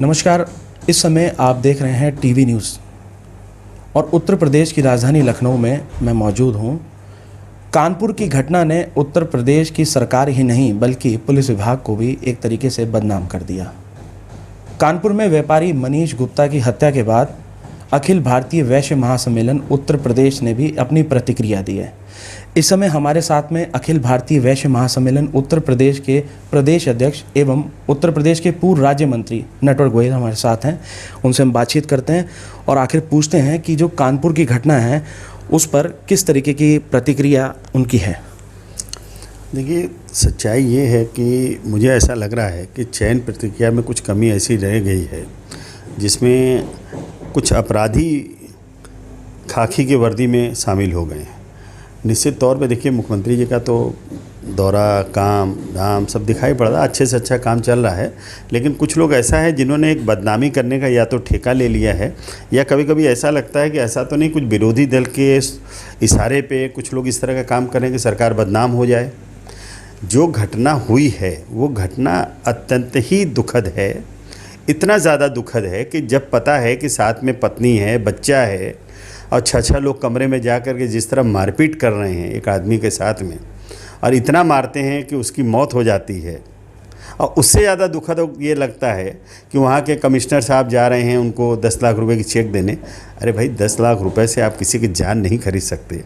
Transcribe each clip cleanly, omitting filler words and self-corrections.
नमस्कार। इस समय आप देख रहे हैं टीवी न्यूज़ और उत्तर प्रदेश की राजधानी लखनऊ में मैं मौजूद हूं। कानपुर की घटना ने उत्तर प्रदेश की सरकार ही नहीं बल्कि पुलिस विभाग को भी एक तरीके से बदनाम कर दिया। कानपुर में व्यापारी मनीष गुप्ता की हत्या के बाद अखिल भारतीय वैश्य महासम्मेलन उत्तर प्रदेश ने भी अपनी प्रतिक्रिया दी है। इस समय हमारे साथ में अखिल भारतीय वैश्य महासम्मेलन उत्तर प्रदेश के प्रदेश अध्यक्ष एवं उत्तर प्रदेश के पूर्व राज्य मंत्री नटवर गोयल हमारे साथ हैं। उनसे हम बातचीत करते हैं और आखिर पूछते हैं कि जो कानपुर की घटना है उस पर किस तरीके की प्रतिक्रिया उनकी है। देखिए, सच्चाई ये है कि मुझे ऐसा लग रहा है कि चयन प्रतिक्रिया में कुछ कमी ऐसी रह गई है जिसमें कुछ अपराधी खाकी की वर्दी में शामिल हो गए हैं। निश्चित तौर पे देखिए, मुख्यमंत्री जी का तो दौरा, काम धाम सब दिखाई पड़ रहा है, अच्छे से अच्छा काम चल रहा है। लेकिन कुछ लोग ऐसा है जिन्होंने एक बदनामी करने का या तो ठेका ले लिया है या कभी कभी ऐसा लगता है कि ऐसा तो नहीं, कुछ विरोधी दल के इशारे पे कुछ लोग इस तरह का काम करें कि सरकार बदनाम हो जाए। जो घटना हुई है वो घटना अत्यंत ही दुखद है। इतना ज़्यादा दुखद है कि जब पता है कि साथ में पत्नी है, बच्चा है और छह लोग कमरे में जा कर के जिस तरह मारपीट कर रहे हैं एक आदमी के साथ में, और इतना मारते हैं कि उसकी मौत हो जाती है। और उससे ज़्यादा दुखद ये लगता है कि वहाँ के कमिश्नर साहब जा रहे हैं उनको 10 लाख रुपए की चेक देने। अरे भाई, 10 लाख रुपए से आप किसी की जान नहीं खरीद सकते।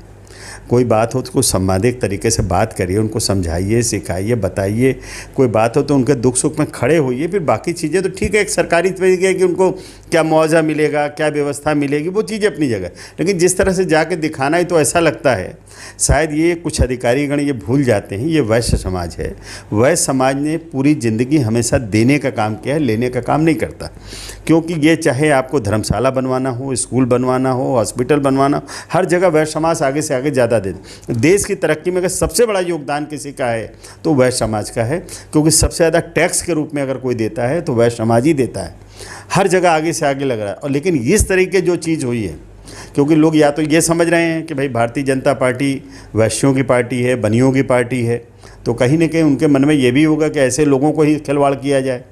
कोई बात हो तो उसको सम्मानित तरीके से बात करिए, उनको समझाइए, सिखाइए, बताइए। कोई बात हो तो उनके दुख सुख में खड़े होइए। फिर बाकी चीज़ें तो ठीक है, एक सरकारी तरीके है कि उनको क्या मुआवजा मिलेगा, क्या व्यवस्था मिलेगी, वो चीज़ें अपनी जगह। लेकिन जिस तरह से जाके दिखाना ही, तो ऐसा लगता है शायद ये कुछ अधिकारीगण ये भूल जाते हैं, ये वैश्य समाज है। वैश्य समाज ने पूरी ज़िंदगी हमेशा देने का काम किया है, लेने का काम नहीं करता। क्योंकि ये चाहे आपको धर्मशाला बनवाना हो, स्कूल बनवाना हो, हॉस्पिटल बनवाना हो, हर जगह वैश्य समाज आगे से आगे ज़्यादा दे। देश की तरक्की में अगर सबसे बड़ा योगदान किसी का है तो वैश्य समाज का है। क्योंकि सबसे ज़्यादा टैक्स के रूप में अगर कोई देता है तो वैश्य समाज ही देता है। हर जगह आगे से आगे लग रहा है। और लेकिन इस तरीके जो चीज़ हुई है, क्योंकि लोग या तो ये समझ रहे हैं कि भाई भारतीय जनता पार्टी वैश्यों की पार्टी है, बनियों की पार्टी है, तो कहीं ना कहीं उनके मन में ये भी होगा कि ऐसे लोगों को ही खिलवाड़ किया जाए।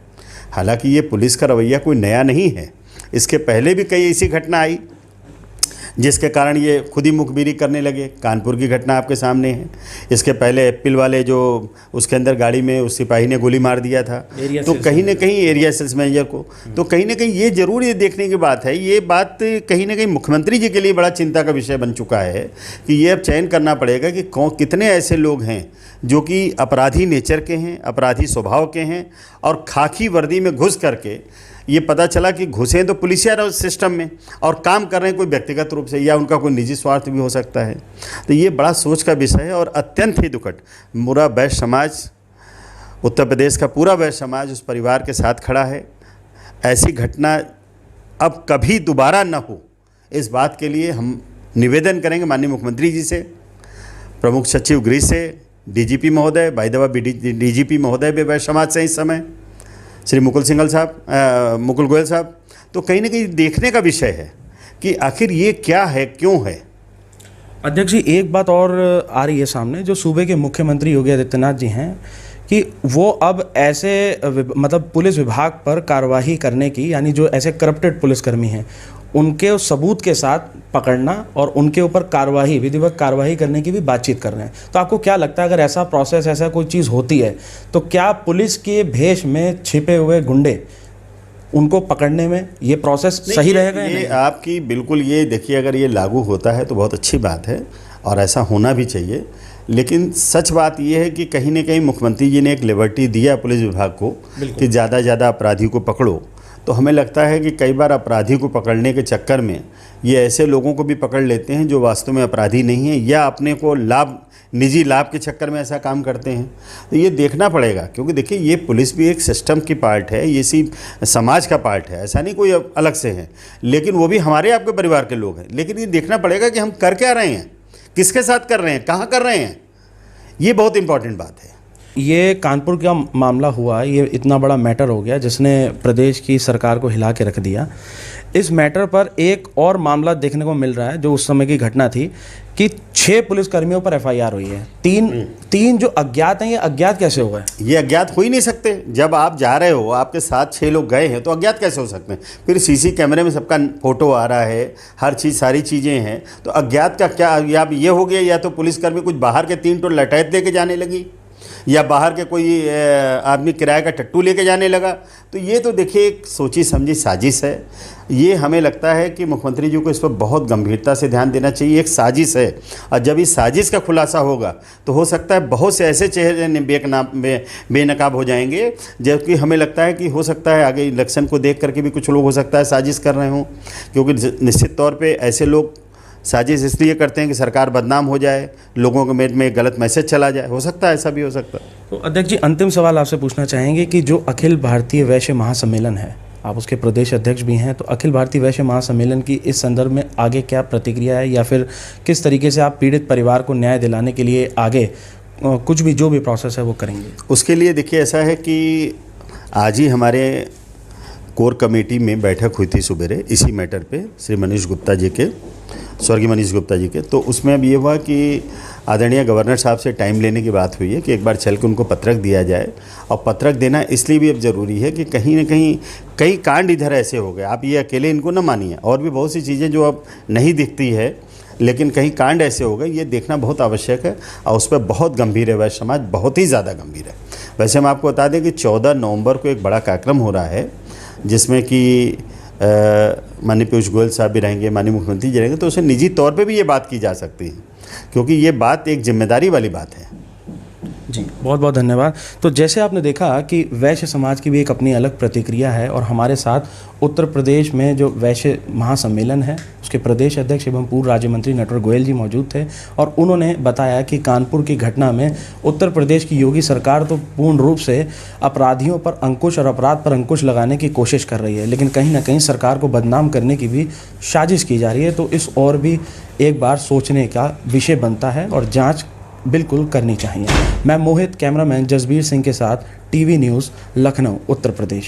हालांकि ये पुलिस का रवैया कोई नया नहीं है। इसके पहले भी कई ऐसी घटना आई जिसके कारण ये खुद ही मुखबिरी करने लगे। कानपुर की घटना आपके सामने है। इसके पहले एप्पल वाले जो उसके अंदर गाड़ी में उस सिपाही ने गोली मार दिया था, तो कहीं ना कहीं एरिया सेल्स मैनेजर को, तो कहीं ना कहीं ये ज़रूर ये देखने की बात है। ये बात कहीं ना कहीं मुख्यमंत्री जी के लिए बड़ा चिंता का विषय बन चुका है कि ये अब चयन करना पड़ेगा कि कितने ऐसे लोग हैं जो कि अपराधी नेचर के हैं, अपराधी स्वभाव के हैं, और खाकी वर्दी में घुस करके ये पता चला कि घुसे तो पुलिसिया सिस्टम में और काम कर रहे हैं कोई व्यक्तिगत रूप से, या उनका कोई निजी स्वार्थ भी हो सकता है। तो ये बड़ा सोच का विषय है और अत्यंत ही दुखद। पूरा वैश्य समाज, उत्तर प्रदेश का पूरा वैश्य समाज उस परिवार के साथ खड़ा है। ऐसी घटना अब कभी दोबारा न हो, इस बात के लिए हम निवेदन करेंगे माननीय मुख्यमंत्री जी से, प्रमुख सचिव गृह से, डीजीपी महोदय, बाय द वे डीजीपी महोदय भी वैश्य समाज से इस समय, श्री मुकुल गोयल साहब। तो कहीं ना कहीं देखने का विषय है कि आखिर ये क्या है, क्यों है। अध्यक्ष जी, एक बात और आ रही है सामने, जो सूबे के मुख्यमंत्री योगी आदित्यनाथ जी हैं कि वो अब ऐसे मतलब पुलिस विभाग पर कार्रवाई करने की, यानी जो ऐसे करप्टेड पुलिसकर्मी हैं उनके सबूत के साथ पकड़ना और उनके ऊपर कार्रवाई, विधिवत कार्रवाई करने की भी बातचीत कर रहे हैं। तो आपको क्या लगता है, अगर ऐसा प्रोसेस, ऐसा कोई चीज़ होती है तो क्या पुलिस के भेष में छिपे हुए गुंडे, उनको पकड़ने में ये प्रोसेस सही रहेगा? ये आपकी बिल्कुल, ये देखिए, अगर ये लागू होता है तो बहुत अच्छी बात है और ऐसा होना भी चाहिए। लेकिन सच बात यह है कि कहीं ना कहीं मुख्यमंत्री जी ने एक लिबर्टी दिया पुलिस विभाग को कि ज़्यादा से ज़्यादा अपराधी को पकड़ो। तो हमें लगता है कि कई बार अपराधी को पकड़ने के चक्कर में ये ऐसे लोगों को भी पकड़ लेते हैं जो वास्तव में अपराधी नहीं हैं, या अपने को निजी लाभ के चक्कर में ऐसा काम करते हैं। तो ये देखना पड़ेगा, क्योंकि देखिए, ये पुलिस भी एक सिस्टम की पार्ट है, ये सी समाज का पार्ट है, ऐसा नहीं कोई अलग से है। लेकिन वो भी हमारे आपके परिवार के लोग हैं। लेकिन ये देखना पड़ेगा कि हम कर क्या रहे हैं, किसके साथ कर रहे हैं, कहाँ कर रहे हैं। ये बहुत इंपॉर्टेंट बात है। ये कानपुर का मामला हुआ, ये इतना बड़ा मैटर हो गया जिसने प्रदेश की सरकार को हिला के रख दिया। इस मैटर पर एक और मामला देखने को मिल रहा है जो उस समय की घटना थी कि 6 पुलिसकर्मियों पर एफआईआर हुई है। तीन जो अज्ञात हैं, ये अज्ञात कैसे हुए? ये अज्ञात हो ही नहीं सकते। जब आप जा रहे हो, आपके साथ 6 लोग गए हैं, तो अज्ञात कैसे हो सकते हैं? फिर सीसी कैमरे में सबका फोटो आ रहा है, हर चीज़ सारी चीज़ें हैं, तो अज्ञात का क्या? या ये हो गया, या तो पुलिसकर्मी कुछ बाहर के 3 टोल लठैत लेके जाने लगी, या बाहर के कोई आदमी किराए का टट्टू लेके जाने लगा। तो ये तो देखिए एक सोची समझी साजिश है। ये हमें लगता है कि मुख्यमंत्री जी को इस पर बहुत गंभीरता से ध्यान देना चाहिए। एक साजिश है, और जब इस साजिश का खुलासा होगा तो हो सकता है बहुत से ऐसे चेहरे बेनकाब हो जाएंगे, जबकि हमें लगता है कि हो सकता है आगे इलेक्शन को देख करके भी कुछ लोग हो सकता है साजिश कर रहे हों, क्योंकि निश्चित तौर पर ऐसे लोग साजिश इसलिए करते हैं कि सरकार बदनाम हो जाए, लोगों के में गलत मैसेज चला जाए। हो सकता है, ऐसा भी हो सकता है। तो अध्यक्ष जी, अंतिम सवाल आपसे पूछना चाहेंगे कि जो अखिल भारतीय वैश्य महासम्मेलन है, आप उसके प्रदेश अध्यक्ष भी हैं, तो अखिल भारतीय वैश्य महासम्मेलन की इस संदर्भ में आगे क्या प्रतिक्रिया है, या फिर किस तरीके से आप पीड़ित परिवार को न्याय दिलाने के लिए आगे कुछ भी जो भी प्रोसेस है वो करेंगे? उसके लिए देखिए ऐसा है कि आज ही हमारे कोर कमेटी में बैठक हुई थी सुबेरे इसी मैटर पे, श्री मनीष गुप्ता जी के, स्वर्गीय मनीष गुप्ता जी के। तो उसमें अब ये हुआ कि आदरणीय गवर्नर साहब से टाइम लेने की बात हुई है कि एक बार चल के उनको पत्रक दिया जाए। और पत्रक देना इसलिए भी अब ज़रूरी है कि कहीं ना कहीं कई कांड इधर ऐसे हो गए, आप ये अकेले इनको न मानिए, और भी बहुत सी चीज़ें जो अब नहीं दिखती है, लेकिन कहीं कांड ऐसे हो गए, ये देखना बहुत आवश्यक है। और उस पर बहुत गंभीर है वैश्य समाज, बहुत ही ज़्यादा गंभीर है। वैसे हम आपको बता दें कि 14 नवंबर को एक बड़ा कार्यक्रम हो रहा है, जिसमें कि माननीय पीयूष गोयल साहब भी रहेंगे, माननीय मुख्यमंत्री जी रहेंगे। तो उसे निजी तौर पे भी ये बात की जा सकती है, क्योंकि ये बात एक जिम्मेदारी वाली बात है। जी, बहुत बहुत धन्यवाद। तो जैसे आपने देखा कि वैश्य समाज की भी एक अपनी अलग प्रतिक्रिया है, और हमारे साथ उत्तर प्रदेश में जो वैश्य महासम्मेलन है उसके प्रदेश अध्यक्ष एवं पूर्व राज्य मंत्री नटवर गोयल जी मौजूद थे, और उन्होंने बताया कि कानपुर की घटना में उत्तर प्रदेश की योगी सरकार तो पूर्ण रूप से अपराधियों पर अंकुश और अपराध पर अंकुश लगाने की कोशिश कर रही है, लेकिन कहीं ना कहीं सरकार को बदनाम करने की भी साजिश की जा रही है। तो इस और भी एक बार सोचने का विषय बनता है, और जाँच बिल्कुल करनी चाहिए। मैं मोहित, कैमरामैन जसबीर सिंह के साथ, टीवी न्यूज़, लखनऊ, उत्तर प्रदेश।